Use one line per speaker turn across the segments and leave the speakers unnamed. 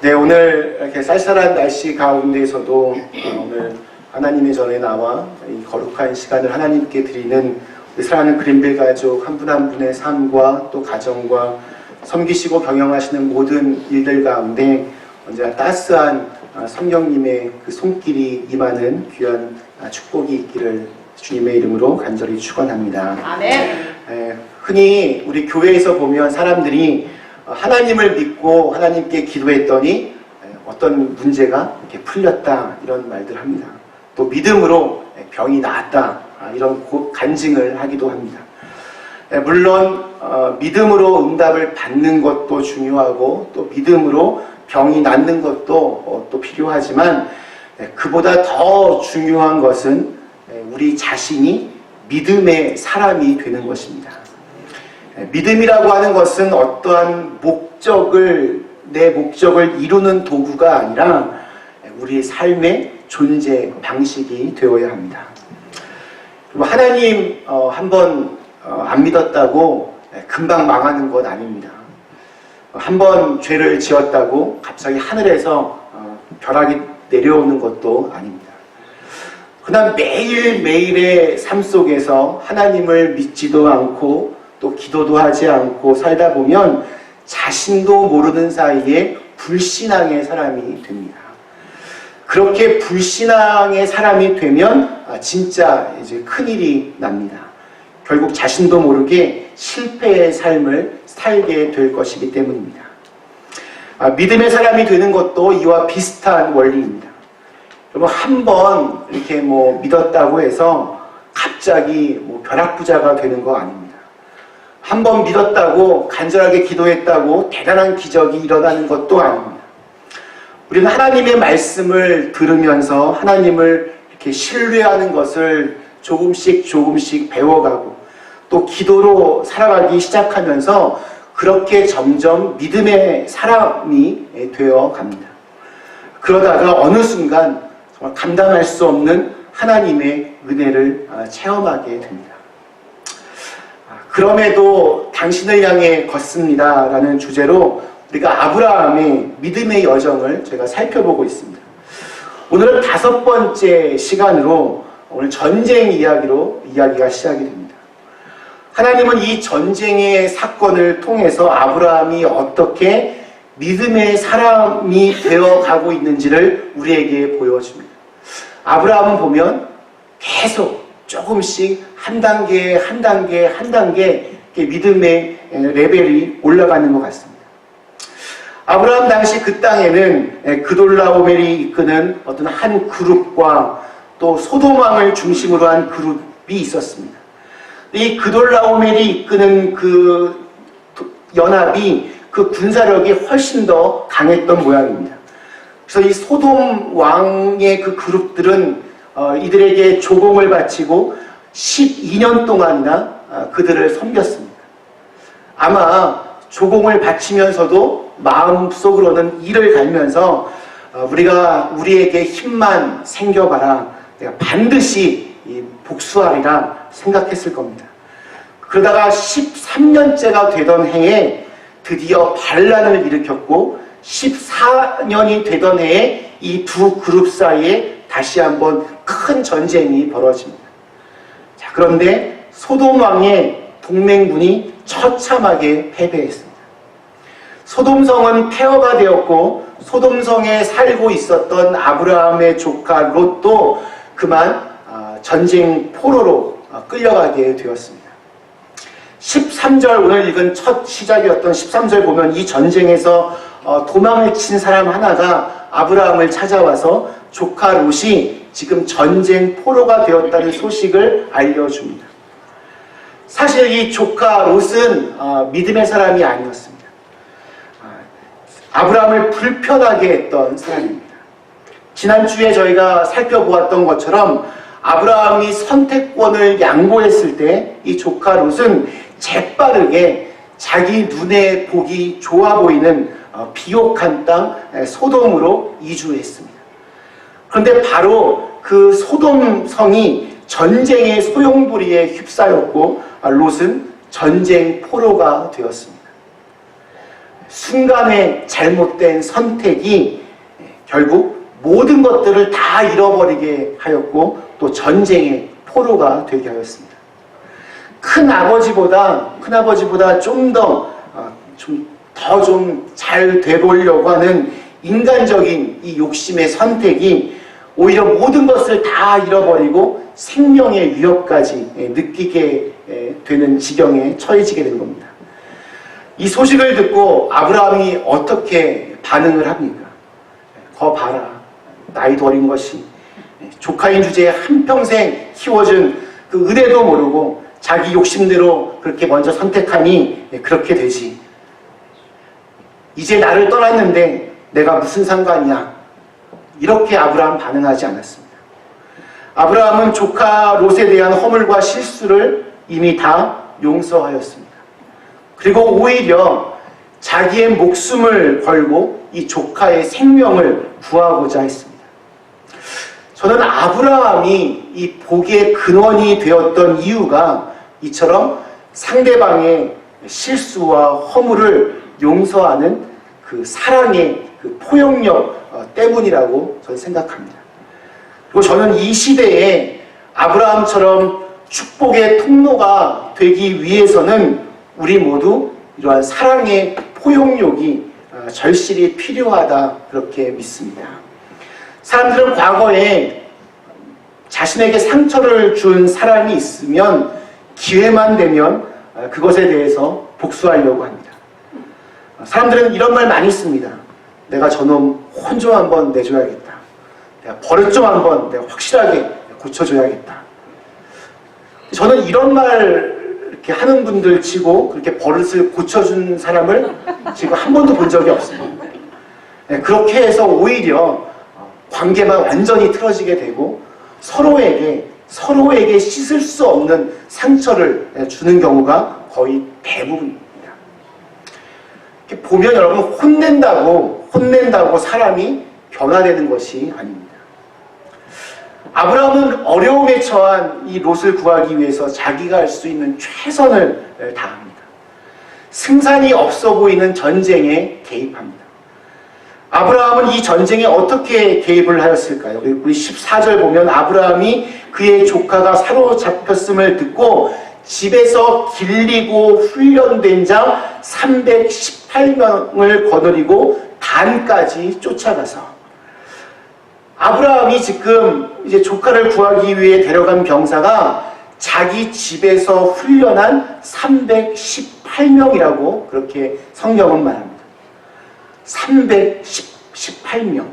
네, 오늘 이렇게 쌀쌀한 날씨 가운데서도 오늘 하나님의 전에 나와 이 거룩한 시간을 하나님께 드리는 우리 사랑하는 그린빌 가족 한 분 한 분의 삶과 또 가정과 섬기시고 경영하시는 모든 일들 가운데 언제나 따스한 성령님의 그 손길이 임하는 귀한 축복이 있기를 주님의 이름으로 간절히 축원합니다.
아멘.
흔히 우리 교회에서 보면 사람들이 하나님을 믿고 하나님께 기도했더니 어떤 문제가 이렇게 풀렸다 이런 말들 합니다. 또 믿음으로 병이 나았다 이런 간증을 하기도 합니다. 물론 믿음으로 응답을 받는 것도 중요하고 또 믿음으로 병이 낫는 것도 또 필요하지만 그보다 더 중요한 것은 우리 자신이 믿음의 사람이 되는 것입니다. 믿음이라고 하는 것은 어떠한 내 목적을 이루는 도구가 아니라 우리의 삶의 존재 방식이 되어야 합니다. 그리고 하나님 한번 안 믿었다고 금방 망하는 것 아닙니다. 한번 죄를 지었다고 갑자기 하늘에서 벼락이 내려오는 것도 아닙니다. 그냥 매일매일의 삶 속에서 하나님을 믿지도 않고 또 기도도 하지 않고 살다 보면 자신도 모르는 사이에 불신앙의 사람이 됩니다. 그렇게 불신앙의 사람이 되면 진짜 이제 큰일이 납니다. 결국 자신도 모르게 실패의 삶을 살게 될 것이기 때문입니다. 믿음의 사람이 되는 것도 이와 비슷한 원리입니다. 여러분 한번 이렇게 믿었다고 해서 갑자기 벼락부자가 되는 거 아닙니다. 한번 믿었다고 간절하게 기도했다고 대단한 기적이 일어나는 것도 아닙니다. 우리는 하나님의 말씀을 들으면서 하나님을 이렇게 신뢰하는 것을 조금씩 배워가고 또 기도로 살아가기 시작하면서 그렇게 점점 믿음의 사람이 되어 갑니다. 그러다가 어느 순간 정말 감당할 수 없는 하나님의 은혜를 체험하게 됩니다. 그럼에도 당신을 향해 걷습니다 라는 주제로 우리가 아브라함의 믿음의 여정을 제가 살펴보고 있습니다. 오늘은 5번째 시간으로 오늘 전쟁 이야기가 시작이 됩니다. 하나님은 이 전쟁의 사건을 통해서 아브라함이 어떻게 믿음의 사람이 되어가고 있는지를 우리에게 보여줍니다. 아브라함은 보면 계속 조금씩 한 단계 믿음의 레벨이 올라가는 것 같습니다. 아브라함 당시 그 땅에는 그돌라오멜이 이끄는 어떤 한 그룹과 또 소돔왕을 중심으로 한 그룹이 있었습니다. 이 그돌라오멜이 이끄는 그 연합이 그 군사력이 훨씬 더 강했던 모양입니다. 그래서 이 소돔 왕의 그 그룹들은 이들에게 조공을 바치고 12년 동안이나 그들을 섬겼습니다. 아마 조공을 바치면서도 마음속으로는 이를 갈면서 우리에게 힘만 생겨봐라. 내가 반드시 복수하리라 생각했을 겁니다. 그러다가 13년째가 되던 해에 드디어 반란을 일으켰고 14년이 되던 해에 이 두 그룹 사이에 다시 한번 큰 전쟁이 벌어집니다. 자, 그런데 소돔 왕의 동맹군이 처참하게 패배했습니다. 소돔성은 폐허가 되었고 소돔성에 살고 있었던 아브라함의 조카 롯도 그만 전쟁 포로로 끌려가게 되었습니다. 13절 오늘 읽은 첫 시작이었던 13절 보면 이 전쟁에서 도망을 친 사람 하나가 아브라함을 찾아와서 조카 롯이 지금 전쟁 포로가 되었다는 소식을 알려줍니다. 사실 이 조카 롯은 믿음의 사람이 아니었습니다. 아브라함을 불편하게 했던 사람입니다. 지난주에 저희가 살펴보았던 것처럼 아브라함이 선택권을 양보했을 때 이 조카 롯은 재빠르게 자기 눈에 보기 좋아 보이는 비옥한 땅 소돔으로 이주했습니다. 그런데 바로 그 소돔성이 전쟁의 소용돌이에 휩싸였고 롯은 전쟁 포로가 되었습니다. 순간의 잘못된 선택이 결국 모든 것들을 다 잃어버리게 하였고 또 전쟁의 포로가 되게 하였습니다. 큰아버지보다 좀 더 잘 돼보려고 하는 인간적인 이 욕심의 선택이 오히려 모든 것을 다 잃어버리고 생명의 위협까지 느끼게 되는 지경에 처해지게 된 겁니다. 이 소식을 듣고 아브라함이 어떻게 반응을 합니까? 거 봐라. 나이도 어린 것이 조카인 주제에 한평생 키워준 그 은혜도 모르고 자기 욕심대로 그렇게 먼저 선택하니 그렇게 되지. 이제 나를 떠났는데 내가 무슨 상관이야. 이렇게 아브라함 반응하지 않았습니다. 아브라함은 조카 롯에 대한 허물과 실수를 이미 다 용서하였습니다. 그리고 오히려 자기의 목숨을 걸고 이 조카의 생명을 구하고자 했습니다. 저는 아브라함이 이 복의 근원이 되었던 이유가 이처럼 상대방의 실수와 허물을 용서하는 그 사랑의 그 포용력 때문이라고 저는 생각합니다. 그리고 저는 이 시대에 아브라함처럼 축복의 통로가 되기 위해서는 우리 모두 이러한 사랑의 포용력이 절실히 필요하다 그렇게 믿습니다. 사람들은 과거에 자신에게 상처를 준 사람이 있으면 기회만 되면 그것에 대해서 복수하려고 합니다. 사람들은 이런 말 많이 씁니다. 내가 저놈 혼 좀 한번 내줘야겠다. 내가 버릇 좀 한번 내가 확실하게 고쳐줘야겠다. 저는 이런 말 이렇게 하는 분들 치고 그렇게 버릇을 고쳐준 사람을 지금 한 번도 본 적이 없습니다. 그렇게 해서 오히려 관계만 완전히 틀어지게 되고 서로에게 씻을 수 없는 상처를 주는 경우가 거의 대부분입니다. 보면 여러분 혼낸다고 사람이 변화되는 것이 아닙니다. 아브라함은 어려움에 처한 이 롯을 구하기 위해서 자기가 할 수 있는 최선을 다합니다. 승산이 없어 보이는 전쟁에 개입합니다. 아브라함은 이 전쟁에 어떻게 개입을 하였을까요? 우리 14절 보면 아브라함이 그의 조카가 사로잡혔음을 듣고 집에서 길리고 훈련된 자 318명을 거느리고 단까지 쫓아가서 아브라함이 지금 이제 조카를 구하기 위해 데려간 병사가 자기 집에서 훈련한 318명이라고 그렇게 성경은 말합니다. 318명.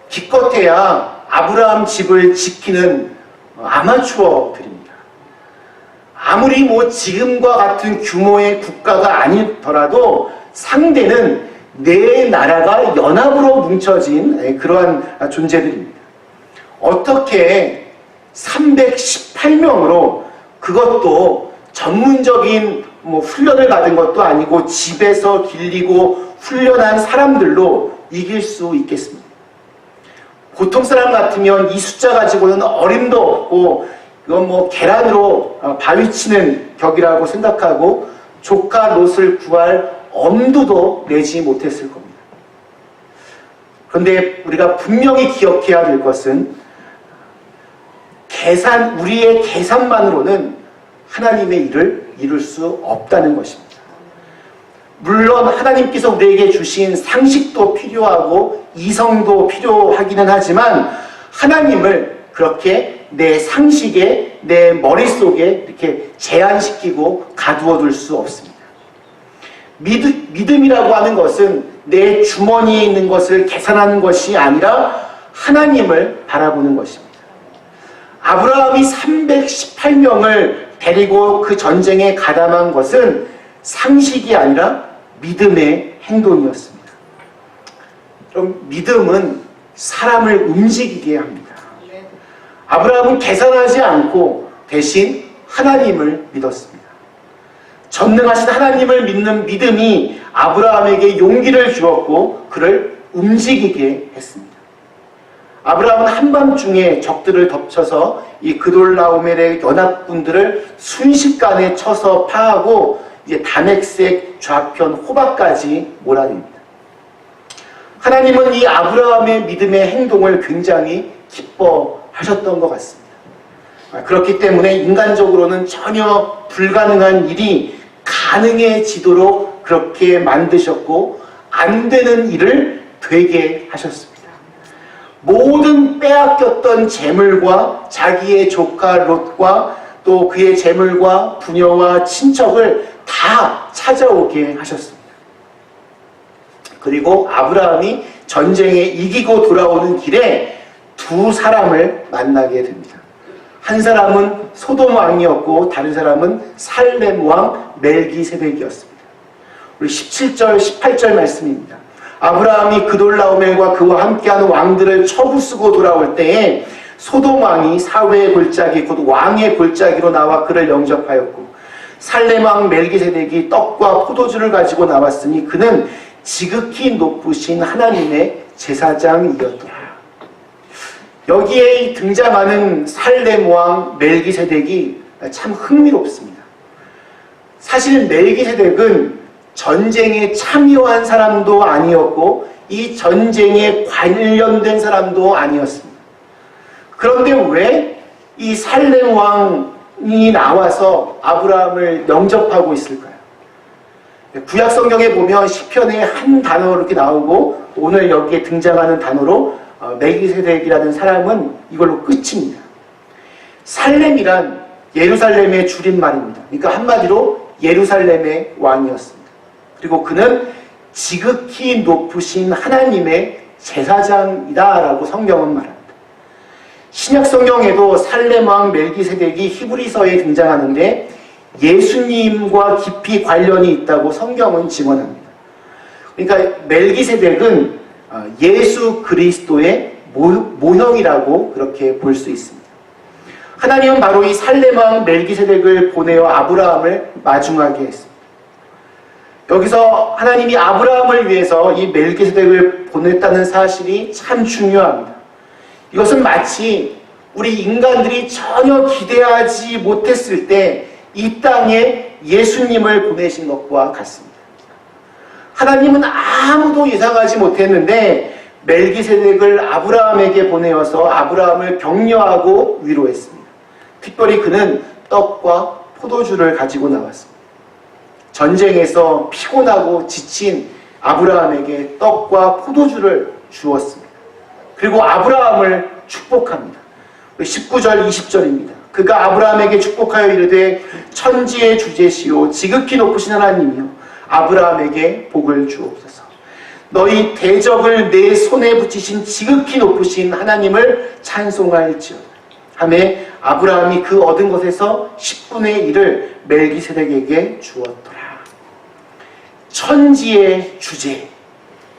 기껏해야 아브라함 집을 지키는 아마추어들입니다. 아무리 지금과 같은 규모의 국가가 아니더라도 상대는 네 나라가 연합으로 뭉쳐진 그러한 존재들입니다. 어떻게 318명으로 그것도 전문적인 훈련을 받은 것도 아니고 집에서 길리고 훈련한 사람들로 이길 수 있겠습니다. 보통 사람 같으면 이 숫자 가지고는 어림도 없고 이건 계란으로 바위치는 격이라고 생각하고 조카 롯을 구할 엄두도 내지 못했을 겁니다. 그런데 우리가 분명히 기억해야 될 것은 우리의 계산만으로는 하나님의 일을 이룰 수 없다는 것입니다. 물론 하나님께서 우리에게 주신 상식도 필요하고 이성도 필요하기는 하지만 하나님을 그렇게 내 상식에 내 머릿속에 이렇게 제한시키고 가두어 둘 수 없습니다. 믿음이라고 하는 것은 내 주머니에 있는 것을 계산하는 것이 아니라 하나님을 바라보는 것입니다. 아브라함이 318명을 데리고 그 전쟁에 가담한 것은 상식이 아니라 믿음의 행동이었습니다. 그럼 믿음은 사람을 움직이게 합니다. 아브라함은 계산하지 않고 대신 하나님을 믿었습니다. 전능하신 하나님을 믿는 믿음이 아브라함에게 용기를 주었고 그를 움직이게 했습니다. 아브라함은 한밤중에 적들을 덮쳐서 이 그돌라오멜의 연합군들을 순식간에 쳐서 파하고 이제 담액색 좌편 호박까지 몰아냅니다. 하나님은 이 아브라함의 믿음의 행동을 굉장히 기뻐하셨던 것 같습니다. 그렇기 때문에 인간적으로는 전혀 불가능한 일이 가능해지도록 그렇게 만드셨고 안 되는 일을 되게 하셨습니다. 모든 빼앗겼던 재물과 자기의 조카 롯과 또 그의 재물과 부녀와 친척을 다 찾아오게 하셨습니다. 그리고 아브라함이 전쟁에 이기고 돌아오는 길에 두 사람을 만나게 됩니다. 한 사람은 소돔 왕이었고 다른 사람은 살렘 왕 멜기세덱이었습니다. 우리 17절, 18절 말씀입니다. 아브라함이 그돌라오멜과 그와 함께하는 왕들을 처부수고 돌아올 때에 소돔 왕이 사회의 골짜기 곧 왕의 골짜기로 나와 그를 영접하였고 살렘 왕 멜기세덱이 떡과 포도주를 가지고 나왔으니 그는 지극히 높으신 하나님의 제사장이었더라. 여기에 등장하는 살렘 왕 멜기세덱이 참 흥미롭습니다. 사실 멜기세덱은 전쟁에 참여한 사람도 아니었고 이 전쟁에 관련된 사람도 아니었습니다. 그런데 왜 이 살렘 왕이 나와서 아브라함을 영접하고 있을까요? 구약 성경에 보면 시편에 한 단어로 이렇게 나오고 오늘 여기에 등장하는 단어로 멜기세덱이라는 사람은 이걸로 끝입니다. 살렘이란 예루살렘의 줄임말입니다. 그러니까 한마디로 예루살렘의 왕이었습니다. 그리고 그는 지극히 높으신 하나님의 제사장이다라고 성경은 말합니다. 신약 성경에도 살렘 왕 멜기세덱이 히브리서에 등장하는데 예수님과 깊이 관련이 있다고 성경은 증언합니다. 그러니까 멜기세덱은 예수 그리스도의 모형이라고 그렇게 볼 수 있습니다. 하나님은 바로 이 살렘 왕 멜기세덱을 보내어 아브라함을 마중하게 했습니다. 여기서 하나님이 아브라함을 위해서 이 멜기세덱을 보냈다는 사실이 참 중요합니다. 이것은 마치 우리 인간들이 전혀 기대하지 못했을 때 이 땅에 예수님을 보내신 것과 같습니다. 하나님은 아무도 예상하지 못했는데 멜기세덱을 아브라함에게 보내어서 아브라함을 격려하고 위로했습니다. 특별히 그는 떡과 포도주를 가지고 나왔습니다. 전쟁에서 피곤하고 지친 아브라함에게 떡과 포도주를 주었습니다. 그리고 아브라함을 축복합니다. 19절 20절입니다. 그가 아브라함에게 축복하여 이르되 천지의 주제시오 지극히 높으신 하나님이여 아브라함에게 복을 주옵소서. 너희 대적을 내 손에 붙이신 지극히 높으신 하나님을 찬송할지어다 하매 아브라함이 그 얻은 것에서 10분의 1을 멜기세덱에게 주었더라. 천지의 주제,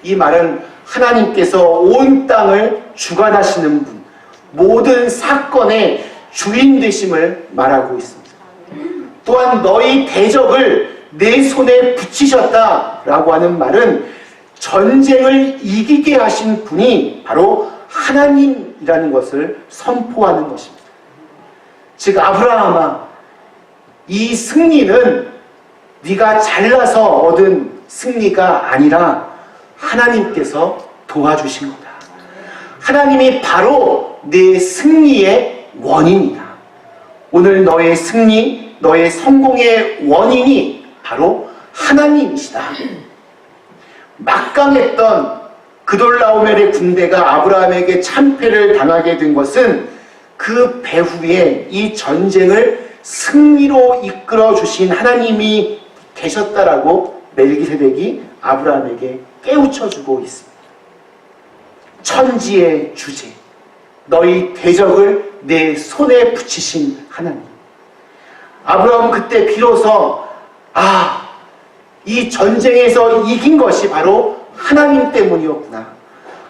이 말은 하나님께서 온 땅을 주관하시는 분, 모든 사건의 주인 되심을 말하고 있습니다. 또한 너희 대적을 내 손에 붙이셨다라고 하는 말은 전쟁을 이기게 하신 분이 바로 하나님이라는 것을 선포하는 것입니다. 즉 아브라함아, 이 승리는 네가 잘나서 얻은 승리가 아니라 하나님께서 도와주신 거다. 하나님이 바로 내 승리의 원인이다. 오늘 너의 승리, 너의 성공의 원인이 바로 하나님이시다. 막강했던 그돌라오멜의 군대가 아브라함에게 참패를 당하게 된 것은 그 배후에 이 전쟁을 승리로 이끌어 주신 하나님이 계셨다라고 멜기세덱이 아브라함에게 깨우쳐주고 있습니다. 천지의 주제, 너희 대적을 내 손에 붙이신 하나님. 아브라함은 그때 비로소 이 전쟁에서 이긴 것이 바로 하나님 때문이었구나,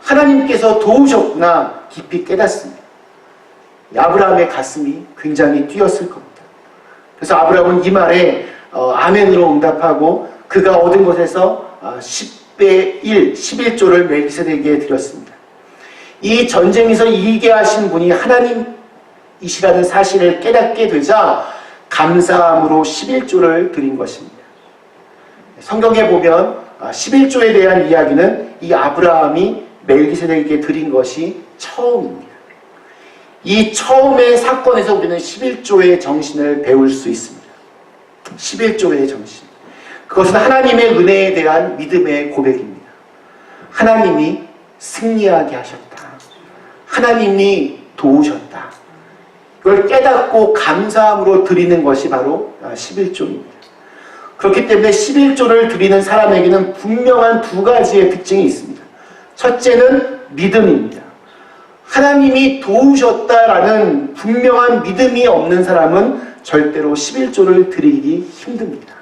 하나님께서 도우셨구나 깊이 깨닫습니다. 아브라함의 가슴이 굉장히 뛰었을 겁니다. 그래서 아브라함은 이 말에 아멘으로 응답하고 그가 얻은 것에서 10배 1, 11조를 멜기세덱에게 드렸습니다. 이 전쟁에서 이기게 하신 분이 하나님이시라는 사실을 깨닫게 되자 감사함으로 11조를 드린 것입니다. 성경에 보면 11조에 대한 이야기는 이 아브라함이 멜기세덱에게 드린 것이 처음입니다. 이 처음의 사건에서 우리는 11조의 정신을 배울 수 있습니다. 11조의 정신. 그것은 하나님의 은혜에 대한 믿음의 고백입니다. 하나님이 승리하게 하셨다. 하나님이 도우셨다. 그걸 깨닫고 감사함으로 드리는 것이 바로 11조입니다. 그렇기 때문에 11조를 드리는 사람에게는 분명한 두 가지의 특징이 있습니다. 첫째는 믿음입니다. 하나님이 도우셨다라는 분명한 믿음이 없는 사람은 절대로 11조를 드리기 힘듭니다.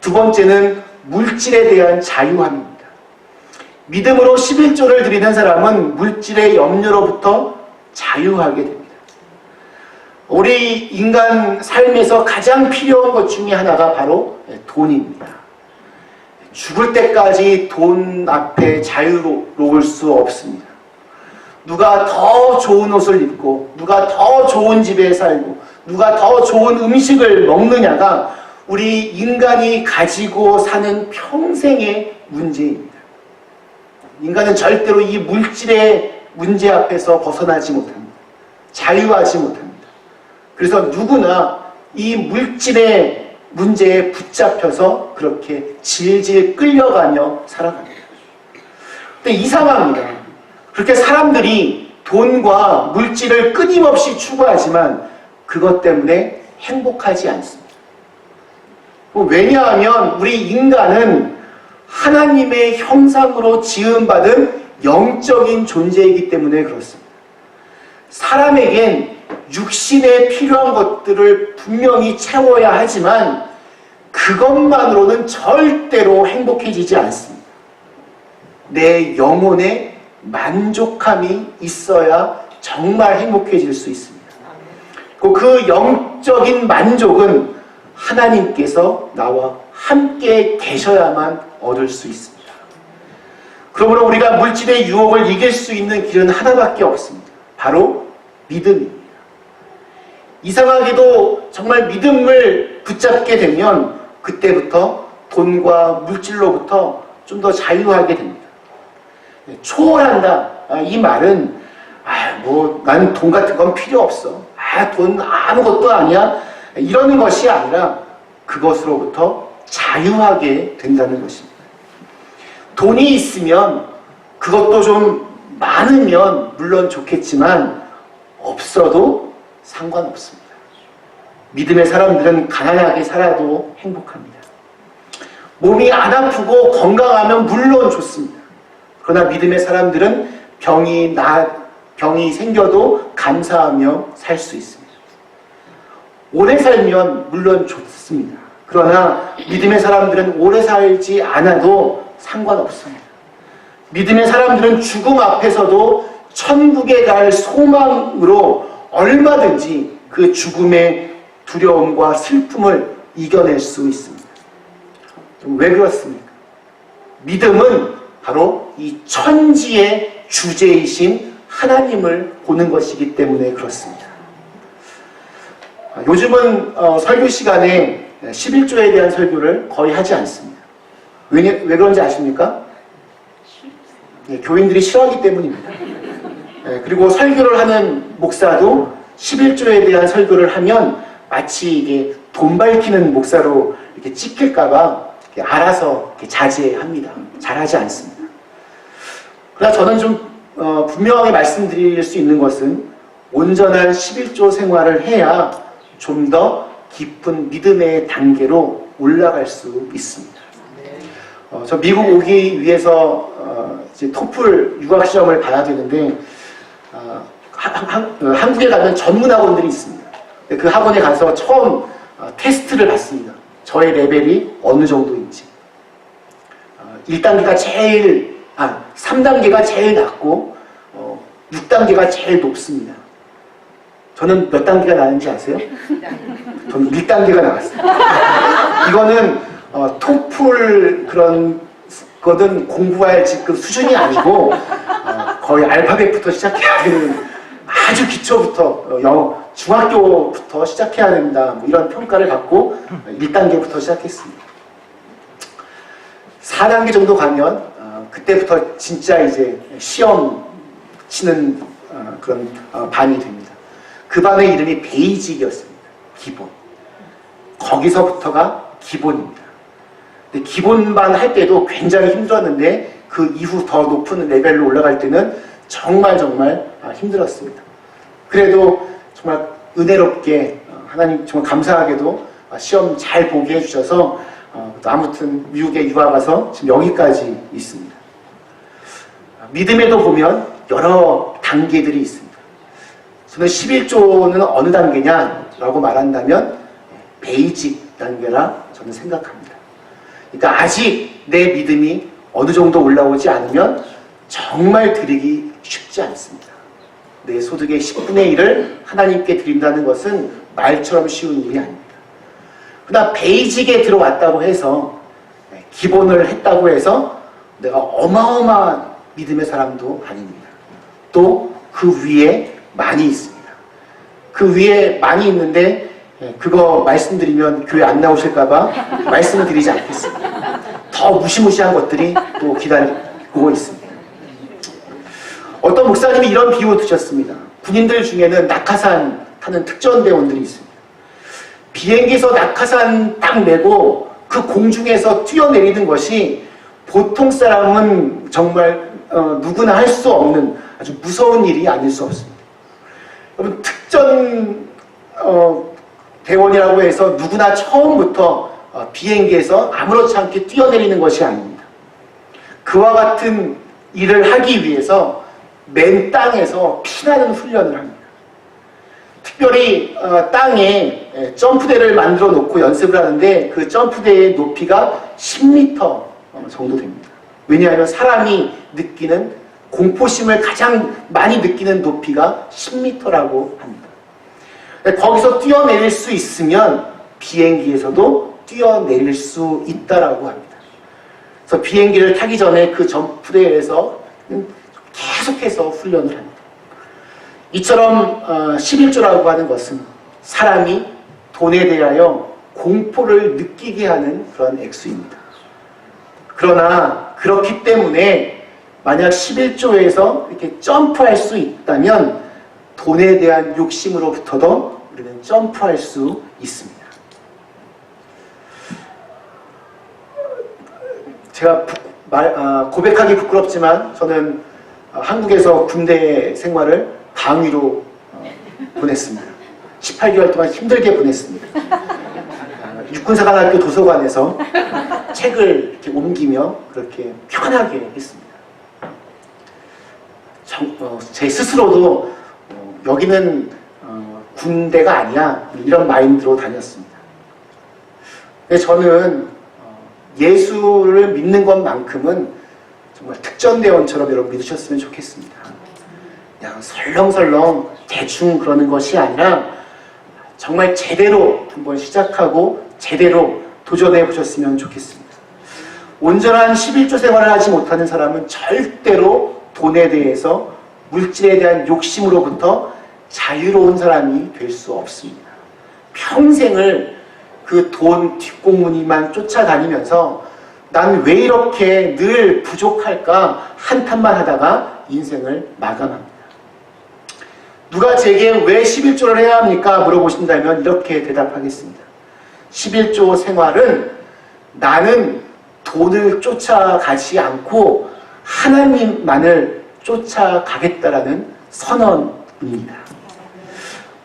두 번째는 물질에 대한 자유함입니다. 믿음으로 11조를 드리는 사람은 물질의 염려로부터 자유하게 됩니다. 우리 인간 삶에서 가장 필요한 것 중에 하나가 바로 돈입니다. 죽을 때까지 돈 앞에 자유로울 수 없습니다. 누가 더 좋은 옷을 입고, 누가 더 좋은 집에 살고, 누가 더 좋은 음식을 먹느냐가 우리 인간이 가지고 사는 평생의 문제입니다. 인간은 절대로 이 물질의 문제 앞에서 벗어나지 못합니다. 자유하지 못합니다. 그래서 누구나 이 물질의 문제에 붙잡혀서 그렇게 질질 끌려가며 살아갑니다. 근데 이상합니다. 그렇게 사람들이 돈과 물질을 끊임없이 추구하지만 그것 때문에 행복하지 않습니다. 왜냐하면 우리 인간은 하나님의 형상으로 지음받은 영적인 존재이기 때문에 그렇습니다. 사람에겐 육신에 필요한 것들을 분명히 채워야 하지만 그것만으로는 절대로 행복해지지 않습니다. 내 영혼에 만족함이 있어야 정말 행복해질 수 있습니다. 그 영적인 만족은 하나님께서 나와 함께 계셔야만 얻을 수 있습니다. 그러므로 우리가 물질의 유혹을 이길 수 있는 길은 하나밖에 없습니다. 바로 믿음입니다. 이상하게도 정말 믿음을 붙잡게 되면 그때부터 돈과 물질로부터 좀 더 자유하게 됩니다. 초월한다. 이 말은 나는 돈 같은 건 필요 없어. 돈 아무것도 아니야. 이러는 것이 아니라 그것으로부터 자유하게 된다는 것입니다. 돈이 있으면 그것도 좀 많으면 물론 좋겠지만 없어도 상관없습니다. 믿음의 사람들은 가난하게 살아도 행복합니다. 몸이 안 아프고 건강하면 물론 좋습니다. 그러나 믿음의 사람들은 병이 생겨도 감사하며 살 수 있습니다. 오래 살면 물론 좋습니다. 그러나 믿음의 사람들은 오래 살지 않아도 상관없습니다. 믿음의 사람들은 죽음 앞에서도 천국에 갈 소망으로 얼마든지 그 죽음의 두려움과 슬픔을 이겨낼 수 있습니다. 왜 그렇습니까? 믿음은 바로 이 천지의 주제이신 하나님을 보는 것이기 때문에 그렇습니다. 요즘은 설교 시간에 11조에 대한 설교를 거의 하지 않습니다. 왜 그런지 아십니까? 교인들이 싫어하기 때문입니다. 그리고 설교를 하는 목사도 11조에 대한 설교를 하면 마치 이게 돈 밝히는 목사로 이렇게 찍힐까봐 알아서 이렇게 자제합니다. 잘하지 않습니다. 그러나 저는 좀 분명하게 말씀드릴 수 있는 것은 온전한 11조 생활을 해야 좀 더 깊은 믿음의 단계로 올라갈 수 있습니다. 저 미국 오기 위해서 이제 토플 유학시험을 봐야 되는데 한국에 가면 전문 학원들이 있습니다. 그 학원에 가서 처음 테스트를 받습니다. 저의 레벨이 어느 정도인지. 1단계가 3단계가 제일 낮고 6단계가 제일 높습니다. 저는 몇 단계가 나는지 아세요? 저는 1단계가 나왔어요. 이거는 토플 그런 거든 공부할 지금 수준이 아니고 거의 알파벳부터 시작해야 되는 아주 기초부터 중학교부터 시작해야 된다 이런 평가를 받고 1단계부터 시작했습니다. 4단계 정도 가면 그때부터 진짜 이제 시험 치는 그런 반이 됩니다. 그 반의 이름이 베이직이었습니다. 기본. 거기서부터가 기본입니다. 근데 기본반 할 때도 굉장히 힘들었는데 그 이후 더 높은 레벨로 올라갈 때는 정말 힘들었습니다. 그래도 정말 은혜롭게 하나님 정말 감사하게도 시험 잘 보게 해주셔서 아무튼 미국에 유학 와서 지금 여기까지 있습니다. 믿음에도 보면 여러 단계들이 있습니다. 저는 11조는 어느 단계냐라고 말한다면 베이직 단계라 저는 생각합니다. 그러니까 아직 내 믿음이 어느 정도 올라오지 않으면 정말 드리기 쉽지 않습니다. 내 소득의 10분의 1을 하나님께 드린다는 것은 말처럼 쉬운 일이 아닙니다. 그러나 베이직에 들어왔다고 해서 기본을 했다고 해서 내가 어마어마한 믿음의 사람도 아닙니다. 또 그 위에 많이 있습니다. 그 위에 많이 있는데 그거 말씀드리면 교회 안 나오실까봐 말씀을 드리지 않겠습니다. 더 무시무시한 것들이 또 기다리고 있습니다. 어떤 목사님이 이런 비유 드셨습니다. 군인들 중에는 낙하산 타는 특전대원들이 있습니다. 비행기에서 낙하산 딱 메고 그 공중에서 뛰어내리는 것이 보통 사람은 정말 누구나 할 수 없는 아주 무서운 일이 아닐 수 없습니다. 여러분 특전 대원이라고 해서 누구나 처음부터 비행기에서 아무렇지 않게 뛰어내리는 것이 아닙니다. 그와 같은 일을 하기 위해서 맨 땅에서 피나는 훈련을 합니다. 특별히 땅에 점프대를 만들어 놓고 연습을 하는데 그 점프대의 높이가 10m 정도 됩니다. 왜냐하면 사람이 느끼는 공포심을 가장 많이 느끼는 높이가 10m라고 합니다. 거기서 뛰어내릴 수 있으면 비행기에서도 뛰어내릴 수 있다라고 합니다. 그래서 비행기를 타기 전에 그 점프대에서 계속해서 훈련을 합니다. 이처럼 11조라고 하는 것은 사람이 돈에 대하여 공포를 느끼게 하는 그런 액수입니다. 그러나 그렇기 때문에 만약 11조에서 이렇게 점프할 수 있다면 돈에 대한 욕심으로부터도 우리는 점프할 수 있습니다. 제가 고백하기 부끄럽지만 저는 한국에서 군대 생활을 방위로 보냈습니다. 18개월 동안 힘들게 보냈습니다. 육군사관학교 도서관에서 책을 이렇게 옮기며 그렇게 편하게 했습니다. 제 스스로도 여기는 군대가 아니야 이런 마인드로 다녔습니다. 근데 저는 예수를 믿는 것만큼은 정말 특전대원처럼 여러분 믿으셨으면 좋겠습니다. 그냥 설렁설렁 대충 그러는 것이 아니라 정말 제대로 한번 시작하고 제대로 도전해 보셨으면 좋겠습니다. 온전한 11조 생활을 하지 못하는 사람은 절대로 돈에 대해서 물질에 대한 욕심으로부터 자유로운 사람이 될 수 없습니다. 평생을 그 돈 뒷공무니만 쫓아다니면서 난 왜 이렇게 늘 부족할까 한탄만 하다가 인생을 마감합니다. 누가 제게 왜 11조를 해야 합니까? 물어보신다면 이렇게 대답하겠습니다. 11조 생활은 나는 돈을 쫓아가지 않고 하나님만을 쫓아가겠다라는 선언입니다.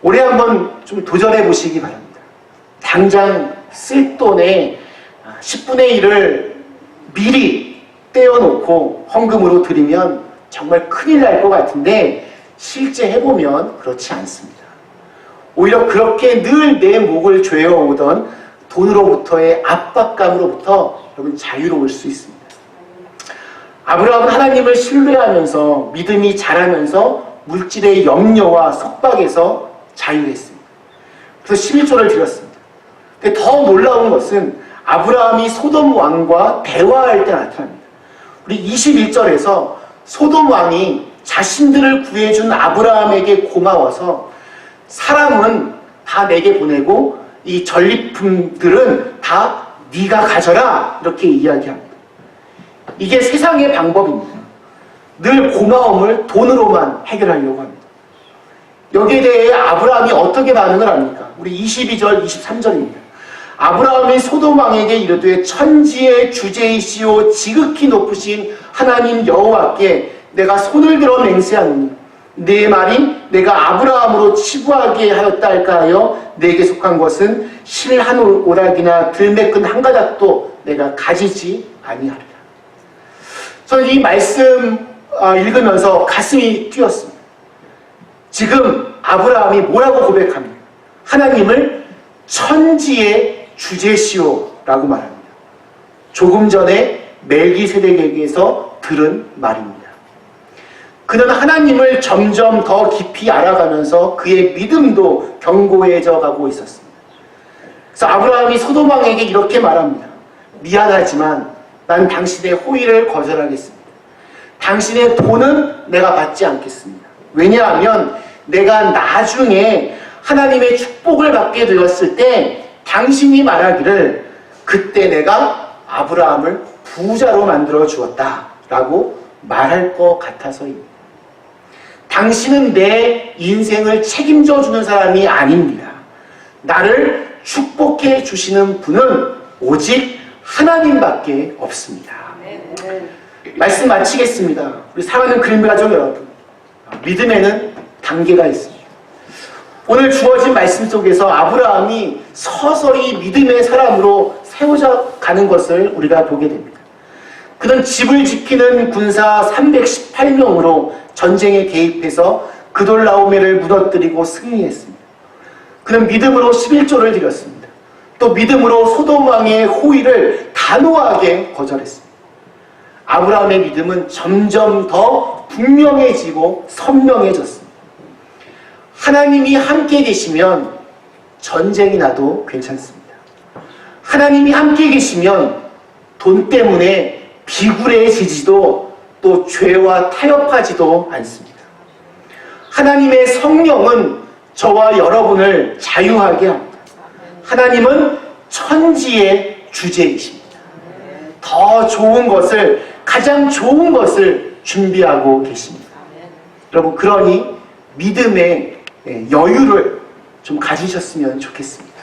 올해 한번 좀 도전해 보시기 바랍니다. 당장 쓸 돈의 10분의 1을 미리 떼어놓고 헌금으로 드리면 정말 큰일 날 것 같은데 실제 해보면 그렇지 않습니다. 오히려 그렇게 늘 내 목을 죄어오던 돈으로부터의 압박감으로부터 여러분 자유로울 수 있습니다. 아브라함은 하나님을 신뢰하면서 믿음이 자라면서 물질의 염려와 속박에서 자유했습니다. 그래서 11조를 드렸습니다. 근데 더 놀라운 것은 아브라함이 소돔 왕과 대화할 때 나타납니다. 우리 21절에서 소돔 왕이 자신들을 구해준 아브라함에게 고마워서 사람은 다 내게 보내고 이 전리품들은 다 네가 가져라 이렇게 이야기합니다. 이게 세상의 방법입니다. 늘 고마움을 돈으로만 해결하려고 합니다. 여기에 대해 아브라함이 어떻게 반응을 합니까? 우리 22절, 23절입니다. 아브라함이 소돔 왕에게 이르되 천지의 주제이시오 지극히 높으신 하나님 여호와께 내가 손을 들어 맹세하노니 내 말이 내가 아브라함으로 치부하게 하였다 할까 하여 내게 속한 것은 실 한 오락이나 들매끈 한 가닥도 내가 가지지 아니하리라. 저는 이 말씀 읽으면서 가슴이 뛰었습니다. 지금 아브라함이 뭐라고 고백합니까? 하나님을 천지의 주제시오라고 말합니다. 조금 전에 멜기세덱에게서 들은 말입니다. 그는 하나님을 점점 더 깊이 알아가면서 그의 믿음도 견고해져 가고 있었습니다. 그래서 아브라함이 소돔 왕에게 이렇게 말합니다. 미안하지만 난 당신의 호의를 거절하겠습니다. 당신의 돈은 내가 받지 않겠습니다. 왜냐하면 내가 나중에 하나님의 축복을 받게 되었을 때 당신이 말하기를 그때 내가 아브라함을 부자로 만들어 주었다 라고 말할 것 같아서입니다. 당신은 내 인생을 책임져 주는 사람이 아닙니다. 나를 축복해 주시는 분은 오직 하나님밖에 없습니다. 말씀 마치겠습니다. 우리 사랑하는 그린벨 가족 여러분, 믿음에는 단계가 있습니다. 오늘 주어진 말씀 속에서 아브라함이 서서히 믿음의 사람으로 세워져 가는 것을 우리가 보게 됩니다. 그는 집을 지키는 군사 318명으로 전쟁에 개입해서 그돌라오메를 무너뜨리고 승리했습니다. 그는 믿음으로 11조를 드렸습니다. 또 믿음으로 소돔 왕의 호의를 단호하게 거절했습니다. 아브라함의 믿음은 점점 더 분명해지고 선명해졌습니다. 하나님이 함께 계시면 전쟁이 나도 괜찮습니다. 하나님이 함께 계시면 돈 때문에 비굴해지지도 또 죄와 타협하지도 않습니다. 하나님의 성령은 저와 여러분을 자유하게 합니다. 하나님은 천지의 주제이십니다. 더 좋은 것을, 가장 좋은 것을 준비하고 계십니다. 여러분, 그러니 믿음의 여유를 좀 가지셨으면 좋겠습니다.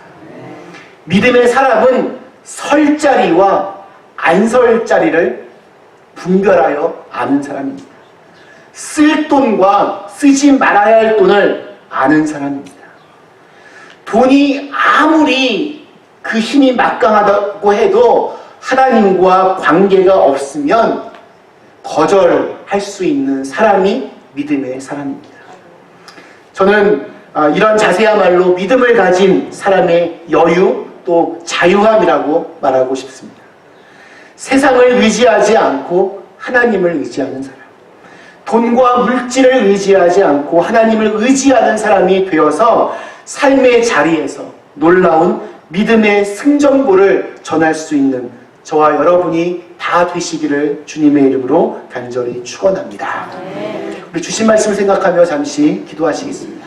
믿음의 사람은 설 자리와 안 설 자리를 분별하여 아는 사람입니다. 쓸 돈과 쓰지 말아야 할 돈을 아는 사람입니다. 돈이 아무리 그 힘이 막강하다고 해도 하나님과 관계가 없으면 거절할 수 있는 사람이 믿음의 사람입니다. 저는 이런 자세야말로 믿음을 가진 사람의 여유 또 자유함이라고 말하고 싶습니다. 세상을 의지하지 않고 하나님을 의지하는 사람, 돈과 물질을 의지하지 않고 하나님을 의지하는 사람이 되어서 삶의 자리에서 놀라운 믿음의 승전보를 전할 수 있는 저와 여러분이 다 되시기를 주님의 이름으로 간절히 축원합니다. 우리 주신 말씀을 생각하며 잠시 기도하시겠습니다.